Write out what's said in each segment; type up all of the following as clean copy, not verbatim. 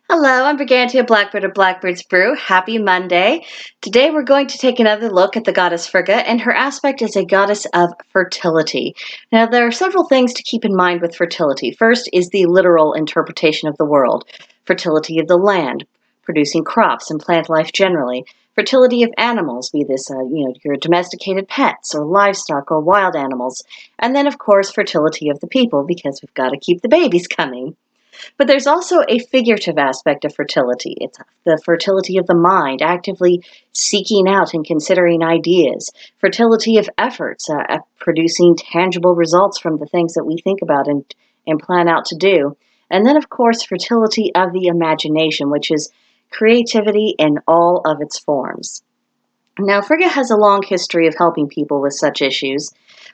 Hello, I'm Brigantia Blackbird of Blackbird's Brew. Happy Monday. Today we're going to take another look at the goddess Frigga, and her aspect is a goddess of fertility. Now, there are several things to keep in mind with fertility. First is the literal interpretation of the world, fertility of the land, producing crops and plant life generally, fertility of animals, be this your domesticated pets or livestock or wild animals, and then of course fertility of the people because we've got to keep the babies coming. But there's also a figurative aspect of fertility. It's the fertility of the mind, actively seeking out and considering ideas. Fertility of efforts, producing tangible results from the things that we think about and plan out to do. And then, of course, fertility of the imagination, which is creativity in all of its forms. Now, Frigga has a long history of helping people with such issues.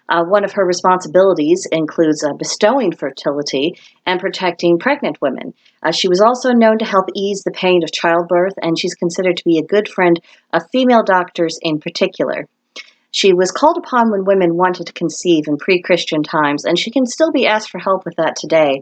One of her responsibilities includes bestowing fertility and protecting pregnant women. She was also known to help ease the pain of childbirth, and she's considered to be a good friend of female doctors in particular. She was called upon when women wanted to conceive in pre-Christian times, and she can still be asked for help with that today.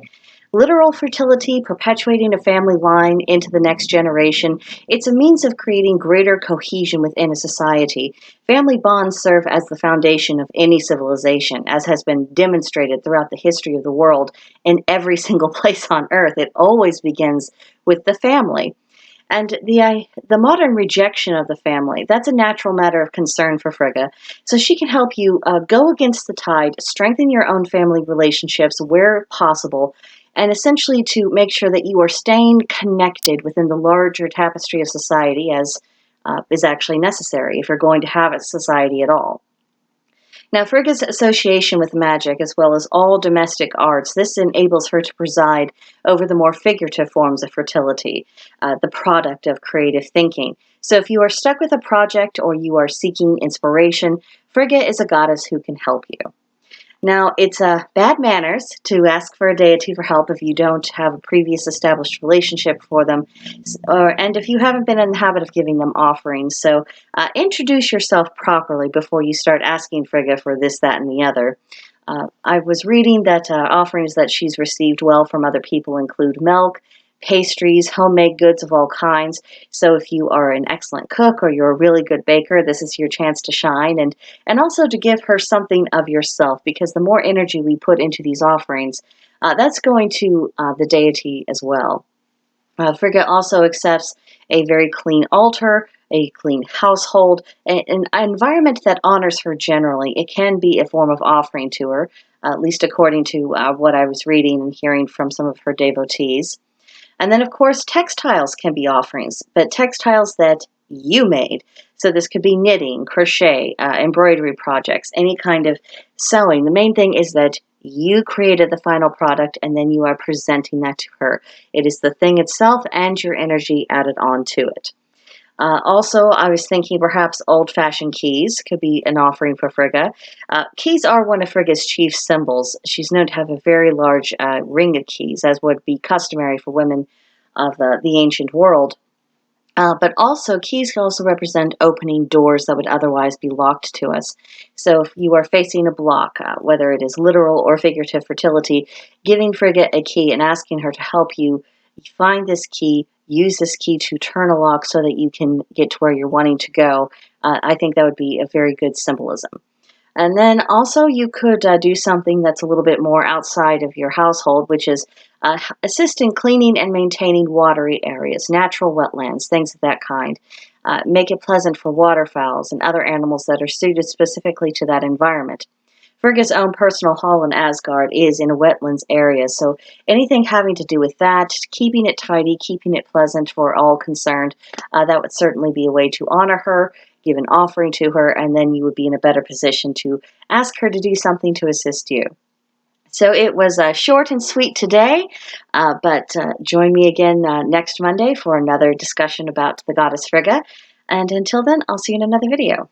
Literal fertility, perpetuating a family line into the next generation, it's a means of creating greater cohesion within a society. Family bonds serve as the foundation of any civilization, as has been demonstrated throughout the history of the world in every single place on earth. It always begins with the family. And the modern rejection of the family, that's a natural matter of concern for Frigga. So she can help you go against the tide, strengthen your own family relationships where possible, and essentially to make sure that you are staying connected within the larger tapestry of society as is actually necessary if you're going to have a society at all. Now, Frigga's association with magic, as well as all domestic arts, this enables her to preside over the more figurative forms of fertility, the product of creative thinking. So if you are stuck with a project or you are seeking inspiration, Frigga is a goddess who can help you. Now, it's bad manners to ask for a deity for help if you don't have a previous established relationship for them, and if you haven't been in the habit of giving them offerings. So introduce yourself properly before you start asking Frigga for this, that, and the other. I was reading that offerings that she's received well from other people include milk, pastries, homemade goods of all kinds. So if you are an excellent cook or you're a really good baker, this is your chance to shine, and also to give her something of yourself, because the more energy we put into these offerings, that's going to the deity as well. Frigga also accepts a very clean altar, a clean household, an environment that honors her generally. It can be a form of offering to her, at least according to what I was reading and hearing from some of her devotees. And then, of course, textiles can be offerings, but textiles that you made. So this could be knitting, crochet, embroidery projects, any kind of sewing. The main thing is that you created the final product and then you are presenting that to her. It is the thing itself and your energy added on to it. Also, I was thinking perhaps old-fashioned keys could be an offering for Frigga. Keys are one of Frigga's chief symbols. She's known to have a very large ring of keys, as would be customary for women of the ancient world. But also, keys can also represent opening doors that would otherwise be locked to us. So if you are facing a block, whether it is literal or figurative fertility, giving Frigga a key and asking her to help you find this key, use this key to turn a lock so that you can get to where you're wanting to go, I think that would be a very good symbolism. And then also you could do something that's a little bit more outside of your household, which is assist in cleaning and maintaining watery areas, natural wetlands, things of that kind. Make it pleasant for waterfowls and other animals that are suited specifically to that environment. Frigga's own personal hall in Asgard is in a wetlands area, so anything having to do with that, keeping it tidy, keeping it pleasant for all concerned, that would certainly be a way to honor her, give an offering to her, and then you would be in a better position to ask her to do something to assist you. So it was short and sweet today, but join me again next Monday for another discussion about the goddess Frigga. And until then, I'll see you in another video.